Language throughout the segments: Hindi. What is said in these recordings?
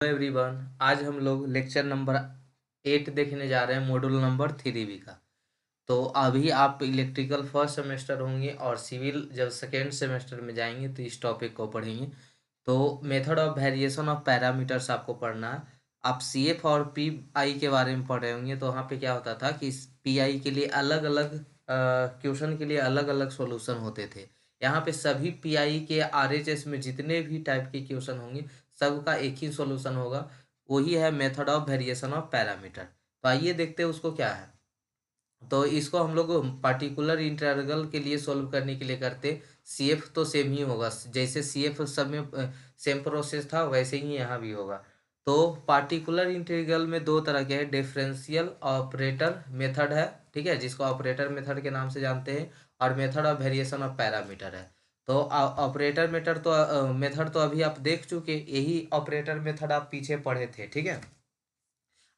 Hello everyone. आज हम लोग लेक्चर नंबर 8 देखने जा रहे हैं, मॉड्यूल नंबर 3B का। तो अभी आप इलेक्ट्रिकल फर्स्ट सेमेस्टर होंगे और सिविल जब सेकेंड सेमेस्टर में जाएंगे तो इस टॉपिक को पढ़ेंगे। तो method of variation of parameters आपको पढ़ना है। आप CF और PI के बारे में पढ़ रहे होंगे। तो वहाँ पे क्या होता था कि PI के लिए अलग अलग क्वेश्चन के लिए अलग अलग सॉल्यूशन होते थे। यहाँ पे सभी PI के RHS में जितने भी टाइप के क्वेश्चन होंगे सबका एक ही सॉल्यूशन होगा, वही है method of variation of parameter. तो आइए देखते हैं उसको क्या है। तो इसको हम लोग पार्टिकुलर इंटरवल के लिए सॉल्व करने के लिए करते। CF तो सेम ही होगा, जैसे CF सब में सेम प्रोसेस था वैसे ही यहाँ भी होगा। तो पार्टिकुलर इंटीग्रल में दो तरह के हैं, डिफरेंशियल ऑपरेटर मेथड है, ठीक है, जिसको ऑपरेटर मेथड के नाम से जानते हैं, और method of variation of parameter है। तो ऑपरेटर मेथड तो अभी आप देख चुके, यही ऑपरेटर मेथड आप पीछे पढ़े थे, ठीक है।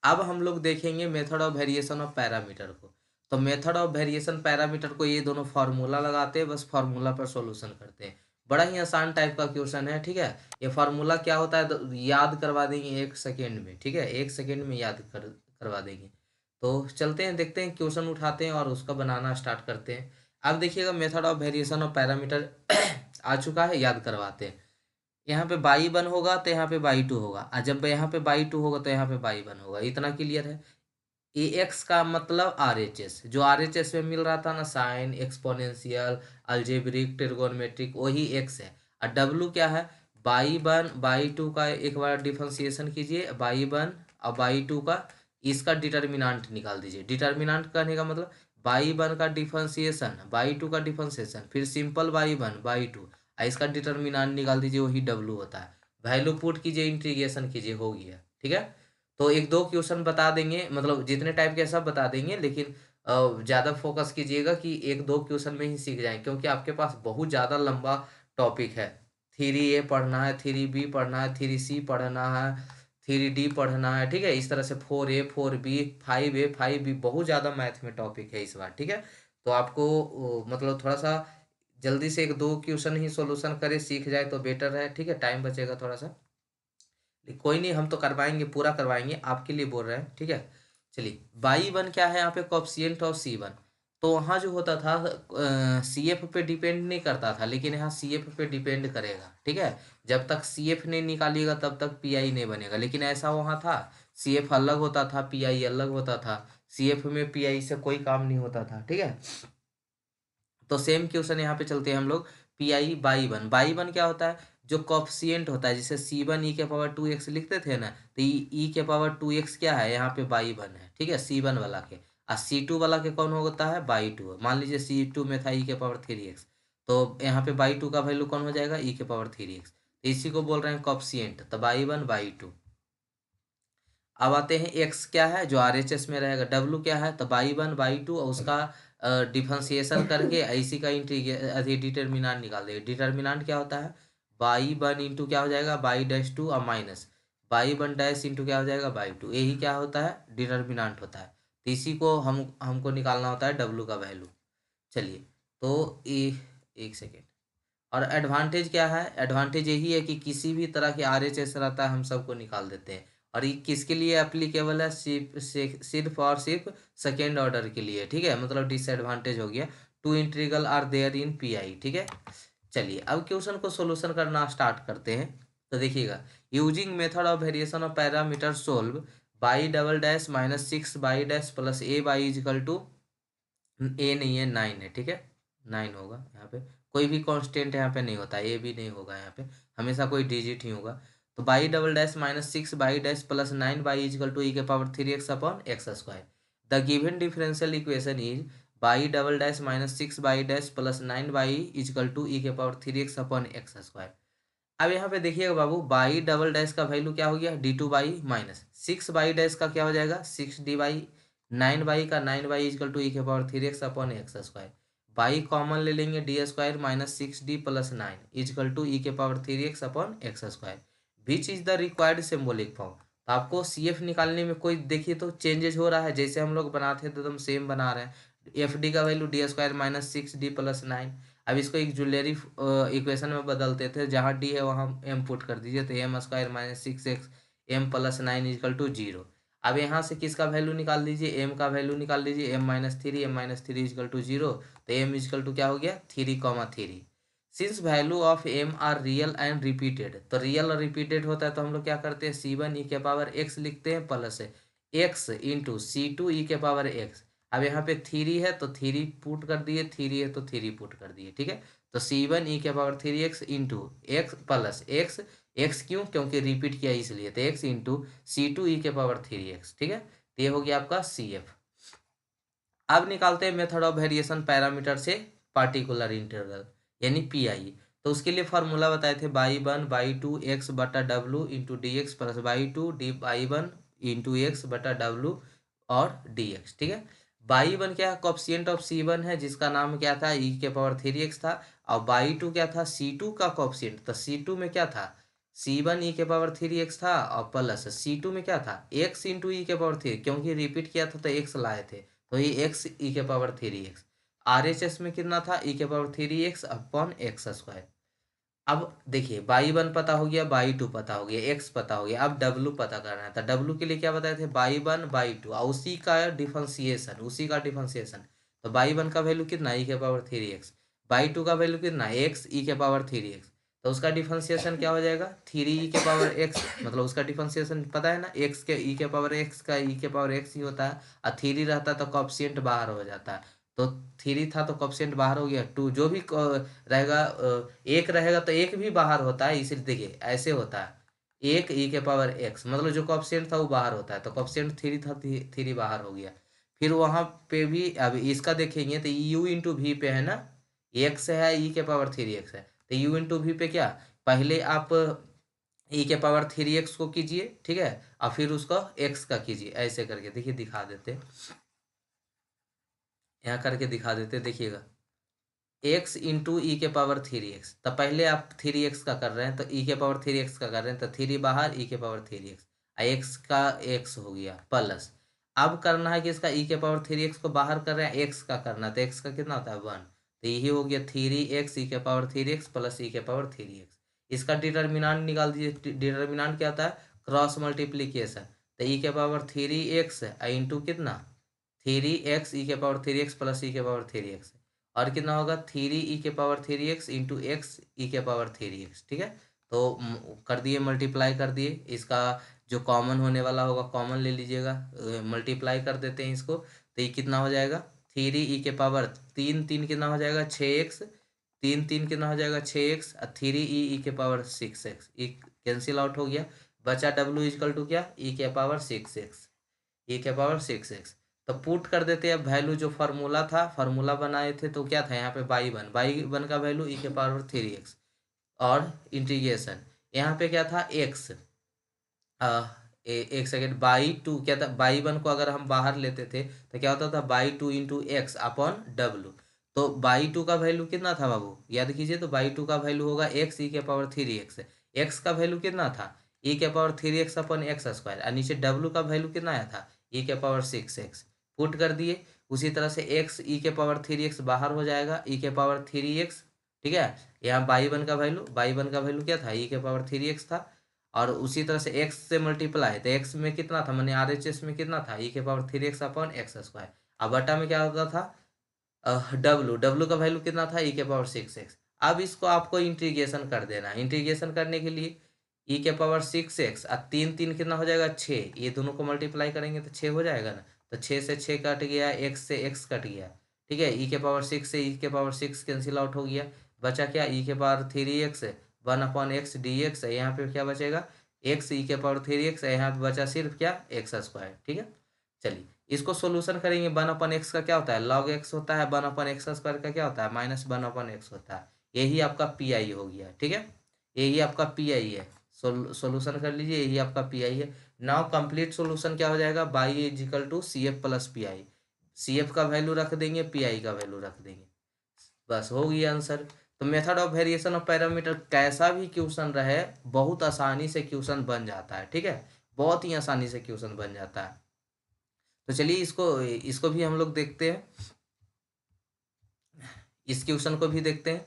अब हम लोग देखेंगे method of variation of parameter को। तो मेथड ऑफ वेरिएशन पैरामीटर को ये दोनों फार्मूला लगाते हैं, बस फार्मूला पर सॉल्यूशन करते हैं। बड़ा ही आसान टाइप का क्वेश्चन है, ठीक है। ये फार्मूला क्या होता है तो याद करवा देंगे 1 सेकेंड में, ठीक है, 1 सेकेंड में करवा देंगे। तो चलते हैं, देखते हैं, क्वेश्चन उठाते हैं और उसका बनाना स्टार्ट करते हैं। अब देखिएगा method of variation of parameter आ चुका है, याद करवाते हैं। यहाँ पे बाई वन होगा तो यहाँ पे बाई टू होगा, और जब यहाँ पे बाई टू होगा तो यहाँ पे बाई वन होगा। इतना क्लियर है। ए एक्स का मतलब RHS, जो RHS में मिल रहा था ना, साइन, एक्सपोनेंशियल, अलजेब्रिक, ट्रिगोनमेट्रिक, वही एक्स है। और डब्लू क्या है, बाई वन बाई टू का एक बार डिफरेंशिएशन कीजिए, बाई वन और बाई टू का, इसका डिटर्मिनांट निकाल दीजिए। डिटर्मिनांट करने का मतलब बाई वन का डिफरेंशिएशन, बाई टू का डिफरेंशिएशन, फिर simple by one by two, इसका डिटर्मिनांट निकाल दीजिए, वही डब्लू होता है। वैल्यू पुट कीजिए, इंटीग्रेशन कीजिए, हो गया, ठीक है। तो एक दो क्वेश्चन बता देंगे, मतलब जितने टाइप के सब बता देंगे, लेकिन ज़्यादा फोकस कीजिएगा कि एक दो क्वेश्चन में ही सीख जाएं, क्योंकि आपके पास बहुत ज़्यादा लंबा टॉपिक है। 3A पढ़ना है, 3B पढ़ना है, 3C पढ़ना है, 3D पढ़ना है, ठीक है। इस तरह से 4A 4B 5A 5B, बहुत ज़्यादा मैथ में टॉपिक है इस बार, ठीक है। तो आपको मतलब थोड़ा सा जल्दी से एक दो क्वेश्चन ही सॉल्यूशन करे, सीख जाए तो बेटर है, ठीक है, टाइम बचेगा थोड़ा सा। कोई नहीं, हम तो करवाएंगे, पूरा करवाएंगे, आपके लिए बोल रहे हैं, ठीक है। चलिए, बाई वन क्या है यहाँ पे, कोएफिशिएंट ऑफ C1। तो वहाँ जो होता था CF पे डिपेंड नहीं करता था, लेकिन यहाँ CF पे डिपेंड करेगा, ठीक है। जब तक CF नहीं निकालिएगा तब तक PI नहीं बनेगा, लेकिन ऐसा वहाँ था, CF अलग होता था, PI अलग होता था। CF में PI से कोई काम नहीं होता था, ठीक है। तो सेम क्वेश्चन यहाँ पे चलते हैं हम लोग। PI by one, by one क्या होता है, जो कॉफिशिएंट होता है, जिसे C1 e⁻²x लिखते थे ना, तो e⁻²x क्या है, यहाँ पे बाई वन है, ठीक है, C1 वाला के। और C2 वाला के कौन होता है, बाई टू। मान लीजिए C2 में था e⁻3x, तो यहाँ पे बाई टू का वैल्यू कौन हो जाएगा, e⁻3x। तो इसी को बोल रहे हैं कॉफिशिएंट। तो बाई वन बाई टू। अब आते हैं एक्स क्या है, जो RHS में रहेगा। डब्लू क्या है, तो बाई वन बाई टू, और उसका डिफरेंशिएशन करके इसी का डिटर्मिनांट निकाल देंगे। डिटर्मिनांट क्या होता है, बाई वन इंटू क्या हो जाएगा, बाई डैश टू, और minus by one dash into क्या हो जाएगा, बाई टू। यही क्या होता है, डिटर्मिनांट होता है। तो इसी को हमको निकालना होता है डब्लू का वैल्यू। चलिए, तो एक सेकेंड। और एडवांटेज क्या है, एडवांटेज यही है कि किसी भी तरह के RHS रहता है हम सबको निकाल देते हैं। और ये किसके लिए एप्लीकेबल है, सिर्फ और सिर्फ सेकेंड ऑर्डर के लिए, ठीक है। मतलब डिसएडवांटेज हो गया, two integral are there in PI, ठीक है। चलिए, अब क्वेश्चन को सोल्यूशन करना स्टार्ट करते हैं। तो देखिएगा, using method of variation of parameter solve by double dash minus 6 by dash plus A by equal to, A नहीं है, 9 है, ठीक है, 9 होगा। यहाँ पे कोई भी कांस्टेंट यहाँ पे नहीं होता, ए भी नहीं होगा, यहाँ पे हमेशा कोई डिजिट ही होगा। तो y double dash minus 6 by dash plus 9 y equal to e⁻3x upon x square. The given differential equation is y double dash minus 6 by dash plus 9 y equal to e⁻3x upon x square. अब यहाँ पे देखिएगा बाबू, बाई डबल डैश का वैल्यू क्या हो गया, D2 by, minus 6 by dash का क्या हो जाएगा, 6D बाई, 9 बाई का 9 y equal to e⁻3x upon x square. Y common ले लेंगे, D² minus 6D plus 9 equal to e⁻3x upon x square. Which is the required symbolic form. तो आपको CF निकालने में कोई देखिए तो चेंजेस हो रहा है, जैसे हम लोग बनाते हैं तो एकदम सेम बना रहे हैं। FD का value D² minus 6D plus 9। अब इसको एक जुलरी इक्वेशन में बदलते थे, जहाँ D है वहाँ M पुट कर दीजिए, तो M² minus 6x M plus 9 equal to 0। अब यहाँ से किसका वैल्यू निकाल दीजिए, एम का वैल्यू निकाल दीजिए, M minus three equal to 0। तो एम इजकल टू क्या हो गया 3,3। Since value of M are real and repeated, तो रियल और रिपीटेड होता है तो हम लोग क्या करते हैं C1 ई के पावर एक्स लिखते हैं प्लस एक्स इंटू C2 ई के पावर एक्स। अब यहाँ पे 3 है तो 3 पुट कर दिए, 3 है तो 3 पुट कर दिए, ठीक है। तो C1 ई के power 3x into x plus x, x क्यों, क्योंकि रिपीट किया इसलिए, तो एक्स इंटू C2 ई के पावर 3x, ठीक है। तो ये हो गया आपका CF। अब निकालते हैं मेथड ऑफ वेरिएशन पैरामीटर से पार्टिकुलर इंटरवल यानी PI। तो उसके लिए फार्मूला बताए थे बाई 1/2 एक्स बटा W into D x plus by 2 D by 1 into x बटा डब्लू और dx, ठीक है। बाई 1 क्या है, कॉप्सियंट ऑफ C1 है जिसका नाम क्या था ई के पावर 3x था, और बाई 2 क्या था C2 का कॉप्सियंट, तो C2 में क्या था C1 ई के पावर 3x था, और प्लस C2 में क्या था x इंटू ई के पावर 3, क्योंकि रिपीट किया था तो x लाए थे, तो ये एक्स ई के पावर 3x। RHS में कितना था ई के power 3x upon x square. अब देखिए बाई 1 पता हो गया, बाई 2 पता हो गया, एक्स पता हो गया, अब डब्लू पता करना है। तो डब्लू के लिए क्या बताए थे बाई 1/2, और उसी का डिफरेंशिएशन। तो बाई 1 का वैल्यू कितना ई के पावर 3x, बाई 2 का वैल्यू कितना एक्स ई के पावर 3x, तो उसका डिफरेंशिएशन क्या हो जाएगा 3 ई के पावर एक्स, मतलब उसका डिफरेंशिएशन पता है ना, एक्स के ई के पावर एक्स का ई के पावर एक्स ही होता है, और 3 रहता तो कॉप्सियंट बाहर हो जाता है। तो 3 था तो कॉप्सियंट बाहर हो गया, 2 जो भी रहेगा, एक रहेगा तो एक भी बाहर होता है, इसलिए देखिए ऐसे होता है, एक ई के पावर एक्स मतलब जो कॉप्सियंट था वो बाहर होता है, तो कॉप्सियंट 3 था, 3 बाहर हो गया। फिर वहां पे भी अब इसका देखेंगे तो यू इंटू वी पे है ना, एक्स है ई के पावर 3x है, तो यू इंटू वी पे क्या, पहले आप ई के पावर 3x को कीजिए, ठीक है, और फिर उसको एक्स का कीजिए, ऐसे करके देखिए दिखा देते, यहाँ करके दिखा देते, देखिएगा एक्स इंटू ई के पावर 3x, तो पहले आप 3x का कर रहे हैं तो ई के पावर 3x का कर रहे हैं, तो 3 बाहर ई के पावर 3x, एक्स का एक्स हो गया प्लस। अब करना है कि इसका ई के पावर 3x को बाहर कर रहे हैं, एक्स का करना है, तो एक्स का कितना होता है 1, तो यही हो गया 3x ई के पावर 3x प्लस ई के पावर 3x। इसका डिटर्मिनांट निकाल दीजिए, डिटर्मिनांट क्या होता है क्रॉस मल्टीप्लीकेशन, तो ई के पावर 3x इंटू कितना 3x ई के पावर 3x प्लस ई के पावर 3x, और कितना होगा 3 ई के पावर 3x इंटू एक्स ई के पावर 3x, ठीक है। तो कर दिए, मल्टीप्लाई कर दिए, इसका जो कॉमन होने वाला होगा कॉमन ले लीजिएगा, मल्टीप्लाई कर देते हैं इसको, तो ये कितना हो जाएगा 3 ई के पावर 3 कितना हो जाएगा 6x, 3 कितना हो जाएगा 6x, और 3 ई के पावर 6x, ये कैंसिल आउट हो गया, बचा डब्ल्यू इजकल टू क्या ई के पावर 6x, ई के पावर 6x। तो पुट कर देते हैं, अब वैल्यू जो फार्मूला था, फार्मूला बनाए थे तो क्या था यहाँ पे बाई 1 का वैल्यू ई के पावर 3x, और इंटीग्रेशन यहाँ पे क्या था एक्स, एक सेकेंड, बाई 2 क्या था, बाई 1 को अगर हम बाहर लेते थे तो क्या होता था by 2 into x upon W. तो बाई 2 का वैल्यू कितना था बाबू, याद कीजिए, तो बाई 2 का वैल्यू होगा एक्स ई के पावर 3x, एक्स का वैल्यू कितना था ई के power 3x upon x square, और नीचे डब्लू का वैल्यू कितना आया था ई के पावर 6x, पुट कर दिए। उसी तरह से एक्स ई के पावर 3x बाहर हो जाएगा, ई के पावर 3x, ठीक है। यहाँ बाई 1 का वैल्यू क्या था ई के पावर 3x था, और उसी तरह से एक्स से मल्टीप्लाई, तो एक्स में कितना था मैंने RHS में कितना था ई के power 3x upon x square, अब बटा में क्या होता था डब्लू का वैल्यू कितना था ई के पावर 6x। अब इसको आपको इंटीग्रेशन कर देना है, इंटीग्रेशन करने के लिए ई के पावर 6x और 3 कितना हो जाएगा 6, ये दोनों को मल्टीप्लाई करेंगे तो 6 हो जाएगा ना, तो 6 से 6 कट गया, एक्स से एक्स कट गया, ठीक है। ई के पावर 6 से ई के पावर 6 कैंसिल आउट हो गया, बचा क्या ई के पावर 3x 1/x dx, यहाँ पे क्या बचेगा एक्स ई के पावर 3x, यहाँ पे बचा सिर्फ क्या एक्स स्क्वायर, ठीक है। चलिए इसको सोल्यूशन करेंगे, 1/x का क्या होता है लॉग एक्स होता है, 1/x स्क्वायर का क्या होता है -1/x होता है, यही आपका PI हो गया, ठीक है, यही आपका PI है। सोल्यूशन कर लीजिए, यही आपका PI है। नाउ कंप्लीट सोल्यूशन क्या हो जाएगा y equal to CF plus PI, CF का वैल्यू रख देंगे, PI का वैल्यू रख देंगे, बस हो गया आंसर। तो method of variation of parameter कैसा भी क्वेश्चन रहे बहुत आसानी से क्वेश्चन बन जाता है, ठीक है, बहुत ही आसानी से क्वेश्चन बन जाता है। तो चलिए इसको इसको भी हम लोग देखते हैं, इस क्वेश्चन को भी देखते हैं।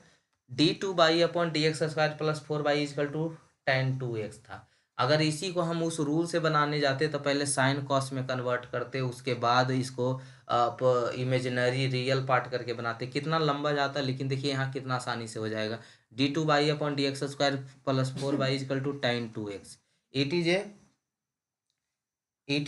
D2 y upon DX square plus 4 y equal to tan 2x था। अगर इसी को हम उस रूल से बनाने जाते तो पहले साइन कॉस में कन्वर्ट करते, उसके बाद इसको आप इमेजिनरी रियल पार्ट करके बनाते, कितना लंबा जाता। लेकिन देखिए यहाँ कितना आसानी से हो जाएगा। d2y/dx² plus 4y = tan 2x। It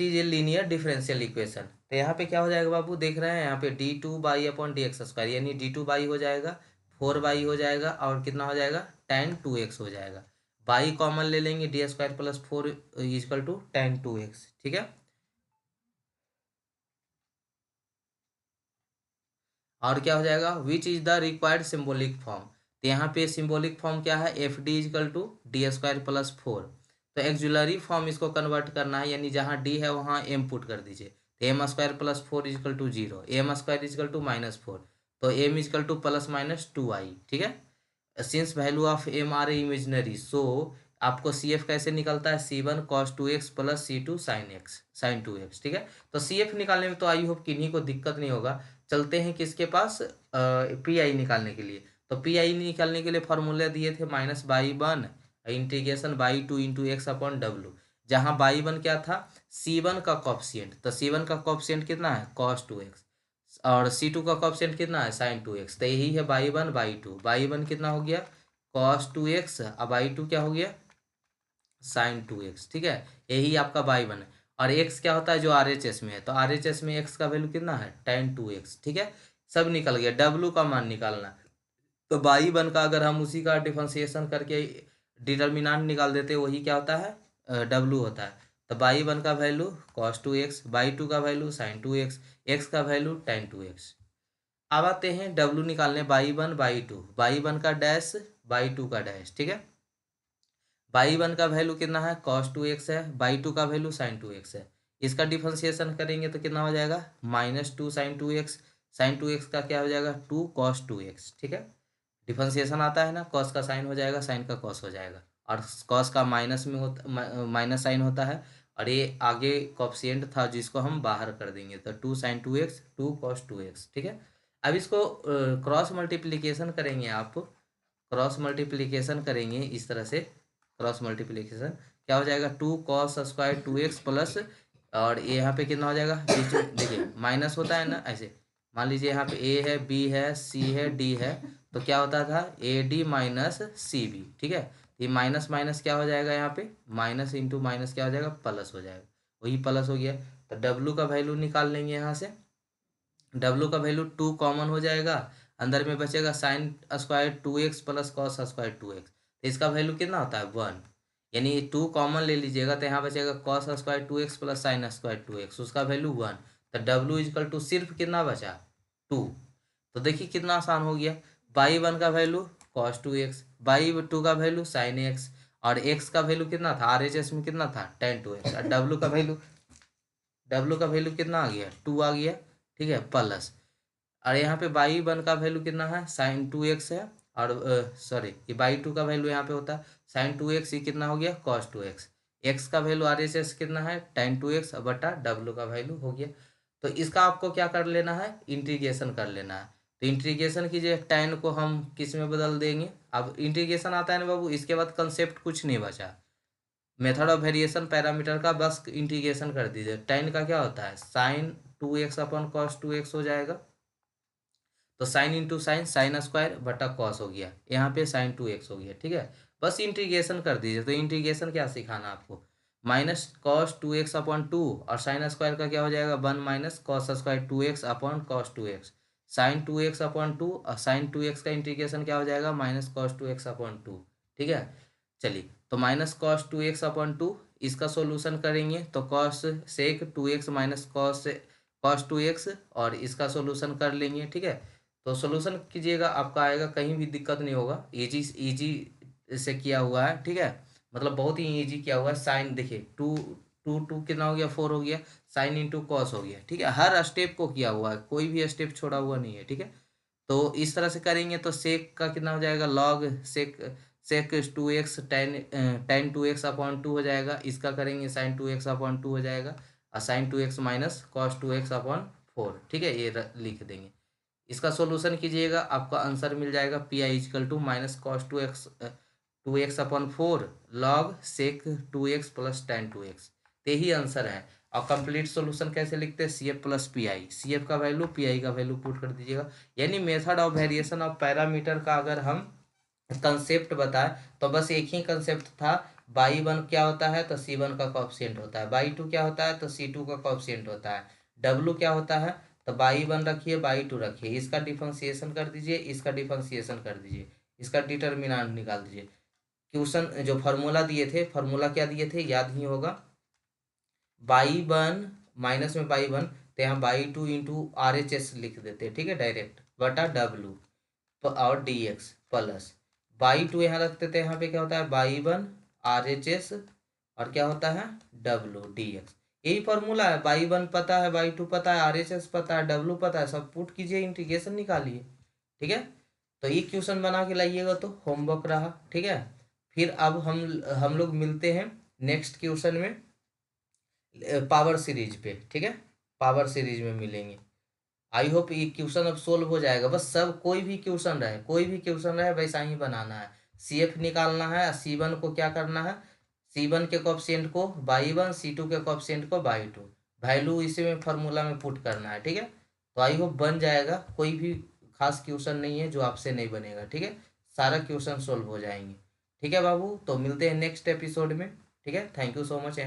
is a linear differential equation. तो यहाँ पे क्या हो जाएगा बाबू, देख रहे हैं यहाँ पे d2y/dx² यानी d2y हो जाएगा, 4y हो जाएगा, और कितना हो जाएगा, tan 2x हो जाएगा। y कॉमन ले लेंगे, d² + 4 = tan 2x। ठीक है, और क्या हो जाएगा, विच is the required symbolic form. तो यहाँ पे सिंबॉलिक फॉर्म क्या है, FD = d² + 4। तो एक्जुलरी फॉर्म इसको कन्वर्ट करना है, यानी जहाँ d है वहाँ m पुट कर दीजिए। तो m² + 4 = 0, m² = -4, तो m = ±2i। ठीक है, since value of m are a imaginary, so आपको CF कैसे निकलता है, C1 cos 2x + C2 sin 2x। ठीक है, तो CF निकालने में तो आई होप किन्हीं को दिक्कत नहीं होगा। चलते हैं किसके पास, PI निकालने के लिए। तो PI निकालने के लिए फॉर्मूला दिए थे -/1 *2x/w, जहाँ y1 क्या था, C1 का कॉफिशिएंट। तो C1 का कॉफिशिएंट कितना है, cos 2x, और C2 का कॉफिशिएंट कितना है, sin 2x। तो यही है y1 y2। y1 कितना हो गया, cos 2x, अब y2 क्या हो गया, sin 2x। ठीक है, यही आपका y1 है। और x क्या होता है, जो RHS में है, तो RHS में x का वैल्यू कितना है, tan 2x। ठीक है, सब निकल गया। w का मान निकालना है। तो y1 का अगर हम उसी का डिफरेंशिएशन करके डिटर्मिनेंट निकाल देते, वही क्या होता है, w होता है। तो y1 का वैल्यू cos 2x, y2 का वैल्यू sin 2x, x का वैल्यू tan 2x। अब आते हैं w निकालने, y1 y2, y1 का डैश, y2 का डैश। ठीक है, y1 का वैल्यू कितना है, cos 2x है, y2 का वैल्यू sin 2x है। इसका डिफरेंशिएशन करेंगे तो कितना हो जाएगा, -2 sin 2x, sin 2x का क्या हो जाएगा, 2 cos 2x। ठीक है, डिफरेंशिएशन आता है ना, कॉस का साइन हो जाएगा, साइन का कॉस हो जाएगा, और कॉस का माइनस में होता, माइनस साइन होता है, और ये आगे कॉफिशिएंट था जिसको हम बाहर कर देंगे, तो 2 sin 2x 2 cos 2x। ठीक है, अब इसको क्रॉस मल्टीप्लिकेशन करेंगे आप, क्रॉस मल्टीप्लिकेशन करेंगे इस तरह से। क्रॉस मल्टीप्लिकेशन क्या हो जाएगा, 2 cos² 2x प्लस, और ये यहाँ पे कितना हो जाएगा, बीच में देखिए माइनस होता है ना ऐसे। मान लीजिए यहाँ पे a है, b है, c है, d है, तो क्या होता था, AD - CB। ठीक है, ये माइनस माइनस क्या हो जाएगा, यहाँ पे माइनस इंटू माइनस क्या हो जाएगा, प्लस हो जाएगा, वही प्लस हो गया। तो W का वैल्यू निकाल लेंगे यहाँ से। W का वैल्यू 2 कॉमन हो जाएगा, अंदर में बचेगा sin² 2x plus cos² 2x। तो इसका वैल्यू कितना होता है, 1, यानी 2 कॉमन ले लीजिएगा, तो यहाँ बचेगा cos² 2x plus sin² 2x, उसका वैल्यू 1। तो W = सिर्फ कितना बचा, 2। तो देखिए कितना आसान हो गया, y1 का वैल्यू cos 2x, y2 का वैल्यू sin x, और x का वैल्यू कितना था, RHS में कितना था, tan 2x, और W का वैल्यू कितना आ गया, 2 आ गया। ठीक है, प्लस, और यहाँ पे y1 का वैल्यू कितना है, sin 2x है, और सॉरी ये y2 का वैल्यू यहाँ पे होता है sin 2x, ये कितना हो गया, cos 2x। x का वैल्यू RHS कितना है, tan 2x बटा W का वैल्यू हो गया। तो इसका आपको क्या कर लेना है, इंटीग्रेशन कर लेना है। तो इंटीग्रेशन कीजिए, tan को हम किस में बदल देंगे, अब इंटीग्रेशन आता है ना बाबू, इसके बाद कंसेप्ट कुछ नहीं बचा। मेथड ऑफ वेरिएशन पैरामीटर का बस इंटीग्रेशन कर दीजिए। tan का क्या होता है, sin 2x/cos 2x हो जाएगा। तो साइन इंटू साइन, sin² बटा कॉस हो गया, यहाँ पे sin 2x हो गया। ठीक है, बस इंटीग्रेशन कर दीजिए। तो इंटीग्रेशन क्या सिखाना आपको, -cos 2x/2, और sin² का क्या हो जाएगा, 1 - cos² 2x/cos 2x, sin 2x/2, और sin 2x का इंटीग्रेशन क्या हो जाएगा, -cos 2x/2। ठीक है, चलिए, तो -cos 2x/2 इसका सोल्यूशन करेंगे, तो cos sec 2x - cos 2x, और इसका सोल्यूशन कर लेंगे। ठीक है, तो सोल्यूशन कीजिएगा, आपका आएगा, कहीं भी दिक्कत नहीं होगा, इजी इजी से किया हुआ है। ठीक है, मतलब बहुत ही इजी किया हुआ है। साइन देखिए, टू टू टू कितना हो गया, 4 हो गया, साइन इंटू कॉस हो गया। ठीक है, हर स्टेप को किया हुआ है, कोई भी स्टेप छोड़ा हुआ नहीं है। ठीक है, तो इस तरह से करेंगे, तो सेक का कितना हो जाएगा, लॉग सेक सेक 2x tan 2x/2 हो जाएगा। इसका करेंगे sin 2x/2 हो जाएगा, और sin 2x minus cos 2x/4। ठीक है, ये लिख देंगे। इसका सॉल्यूशन कीजिएगा, आपका आंसर मिल जाएगा, PI = -cos 2x/4 log sec 2x plus tan 2x, यही आंसर है। और कंप्लीट सॉल्यूशन कैसे लिखते हैं, C F plus P I, C F का वैल्यू पी आई का वैल्यू पुट कर दीजिएगा। यानी method of variation of parameter का अगर हम कंसेप्ट बताए तो बस एक ही कंसेप्ट था, बाई वन क्या होता है तो सी वन का कॉफिशिएंट होता है, बाई टू क्या होता है तो सी टू का कॉफिशिएंट होता है, डब्लू क्या होता है तो बाई वन रखिए बाई टू रखिए, इसका डिफरेंशिएशन कर दीजिए, इसका डिफरेंशिएशन कर दीजिए, इसका डिटर्मिनेंट निकाल दीजिए। क्वेश्चन जो फार्मूला दिए थे, फार्मूला क्या दिए थे याद ही होगा, बाई वन माइनस में बाई वन, तो यहाँ by two into R H S लिख देते, ठीक है, डायरेक्ट बटा डब्लू और D x plus by two यहाँ रखते थे, यहाँ पे क्या होता है by one R H S और क्या होता है डब्लू डी एक्स, यही फॉर्मूला है। बाई वन पता है, बाई टू पता है, आर एच एस पता है, डब्लू पता है, सब पुट कीजिए, इंटीग्रेशन निकालिए, ठीक है। तो ये क्वेश्चन बना के लाइएगा तो होमवर्क रहा, ठीक है। फिर अब हम लोग मिलते हैं नेक्स्ट क्वेश्चन में पावर सीरीज पे, ठीक है, पावर सीरीज में मिलेंगे। आई होप ये क्वेश्चन अब सोल्व हो जाएगा, बस सब कोई भी क्वेश्चन रहे, कोई भी क्वेश्चन रहे वैसा ही बनाना है। सी एफ निकालना है, सी वन को क्या करना है, सी वन के कोएफिशिएंट को बाई वन, सी टू के कोएफिशिएंट को बाई टू, वैल्यू इसी में फार्मूला में पुट करना है, ठीक है। तो आई होप बन जाएगा, कोई भी खास क्वेश्चन नहीं है जो आपसे नहीं बनेगा, ठीक है, सारा क्वेश्चन सोल्व हो जाएंगे, ठीक है बाबू। तो मिलते हैं नेक्स्ट एपिसोड में, ठीक है, थैंक यू सो मच।